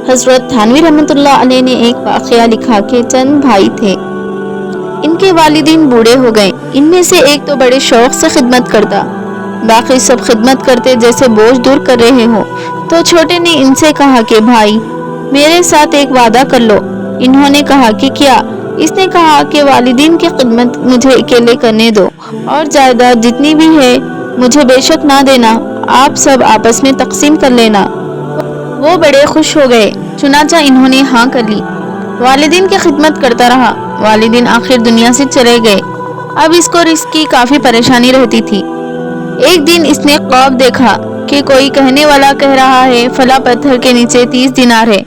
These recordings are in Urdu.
حضرت تھانوی رحمۃ اللہ علیہ نے ایک واقعہ لکھا کہ چند بھائی تھے، ان کے والدین بوڑھے ہو گئے۔ ان میں سے ایک تو بڑے شوق سے خدمت کرتا، باقی سب خدمت کرتے جیسے بوجھ دور کر رہے ہوں۔ تو چھوٹے نے ان سے کہا کہ بھائی میرے ساتھ ایک وعدہ کر لو۔ انہوں نے کہا کہ کیا؟ اس نے کہا کہ والدین کی خدمت مجھے اکیلے کرنے دو، اور جائیداد جتنی بھی ہے مجھے بے شک نہ دینا، آپ سب آپس میں تقسیم کر لینا۔ وہ بڑے خوش ہو گئے، چنانچہ انہوں نے ہاں کر لی۔ والدین کی خدمت کرتا رہا، والدین آخر دنیا سے چلے گئے۔ اب اس کو رزق کی کافی پریشانی رہتی تھی۔ ایک دن اس نے خواب دیکھا کہ کوئی کہنے والا کہہ رہا ہے فلاں پتھر کے نیچے 30 دینار ہے،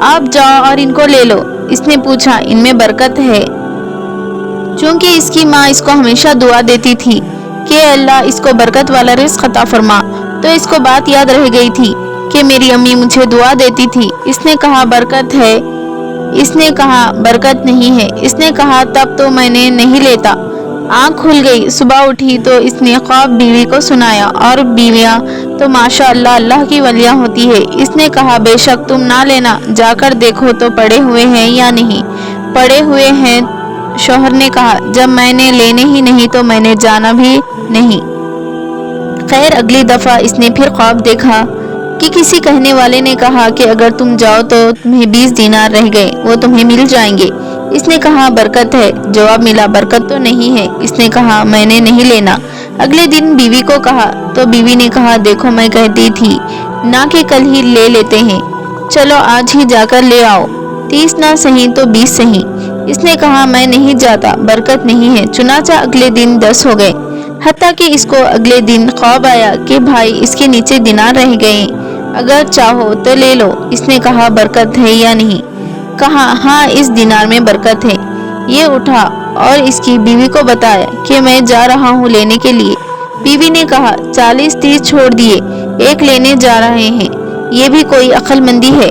آپ جاؤ اور ان کو لے لو۔ اس نے پوچھا ان میں برکت ہے؟ چونکہ اس کی ماں اس کو ہمیشہ دعا دیتی تھی کہ اللہ اس کو برکت والا رزق عطا فرما، تو اس کو بات یاد رہ گئی تھی کہ میری امی مجھے دعا دیتی تھی۔ اس نے کہا برکت ہے؟ اس نے کہا برکت نہیں ہے۔ اس نے کہا تب تو میں نے نہیں لیتا۔ آنکھ کھل گئی، صبح اٹھی تو اس نے خواب بیوی کو سنایا، اور بیویاں تو ماشاء اللہ اللہ کی ولیاں ہوتی ہے۔ اس نے کہا بے شک تم نہ لینا، جا کر دیکھو تو پڑے ہوئے ہیں یا نہیں۔ پڑے ہوئے ہیں۔ شوہر نے کہا جب میں نے لینے ہی نہیں تو میں نے جانا بھی نہیں۔ خیر اگلی دفعہ اس نے پھر خواب دیکھا کہ کسی کہنے والے نے کہا کہ اگر تم جاؤ تو تمہیں 20 دینار رہ گئے، وہ تمہیں مل جائیں گے۔ اس نے کہا برکت ہے؟ جواب ملا برکت تو نہیں ہے۔ اس نے کہا میں نے نہیں لینا۔ اگلے دن بیوی کو کہا تو بیوی نے کہا دیکھو میں کہتی تھی نہ کہ کل ہی لے لیتے ہیں، چلو آج ہی جا کر لے آؤ، 30 نہ صحیح تو 20 صحیح۔ اس نے کہا میں نہیں جاتا، برکت نہیں ہے۔ چنانچہ اگلے دن 10 ہو گئے، حتیٰ کہ اس کو اگلے دن خواب آیا کہ بھائی اس کے نیچے دینار رہ گئے، اگر چاہو تو لے لو۔ اس نے کہا برکت ہے یا نہیں؟ کہا ہاں اس دینار میں برکت ہے۔ یہ اٹھا اور اس کی بیوی کو بتایا کہ میں جا رہا ہوں لینے کے لیے۔ بیوی نے کہا 40-30 چھوڑ دیے، ایک لینے جا رہے ہیں، یہ بھی کوئی عقل مندی ہے؟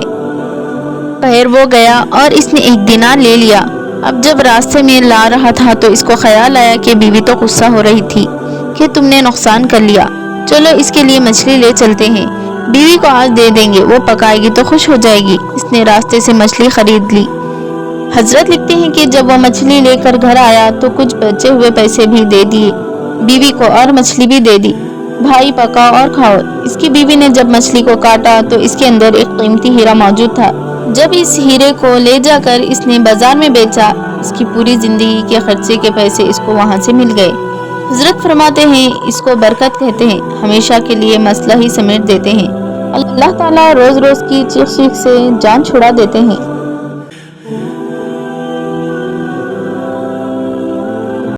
خیر وہ گیا اور اس نے 1 دینار لے لیا۔ اب جب راستے میں لا رہا تھا تو اس کو خیال آیا کہ بیوی تو غصہ ہو رہی تھی کہ تم نے نقصان کر لیا، چلو اس کے لیے مچھلی لے چلتے ہیں، بیوی کو آج دے دیں گے، وہ پکائے گی تو خوش ہو جائے گی۔ اس نے راستے سے مچھلی خرید لی۔ حضرت لکھتے ہیں کہ جب وہ مچھلی لے کر گھر آیا تو کچھ بچے ہوئے پیسے بھی دے دیے بیوی کو، اور مچھلی بھی دے دی، بھائی پکاؤ اور کھاؤ۔ اس کی بیوی نے جب مچھلی کو کاٹا تو اس کے اندر ایک قیمتی ہیرا موجود تھا۔ جب اس ہیرے کو لے جا کر اس نے بازار میں بیچا، اس کی پوری زندگی کے خرچے کے پیسے اس کو وہاں سے مل گئے۔ حضرت فرماتے ہیں اس کو برکت کہتے ہیں، ہمیشہ کے لیے مسئلہ ہی سمیٹ دیتے ہیں۔ اللہ تعالیٰ روز روز کی چیخ چیخ سے جان چھڑا دیتے ہیں۔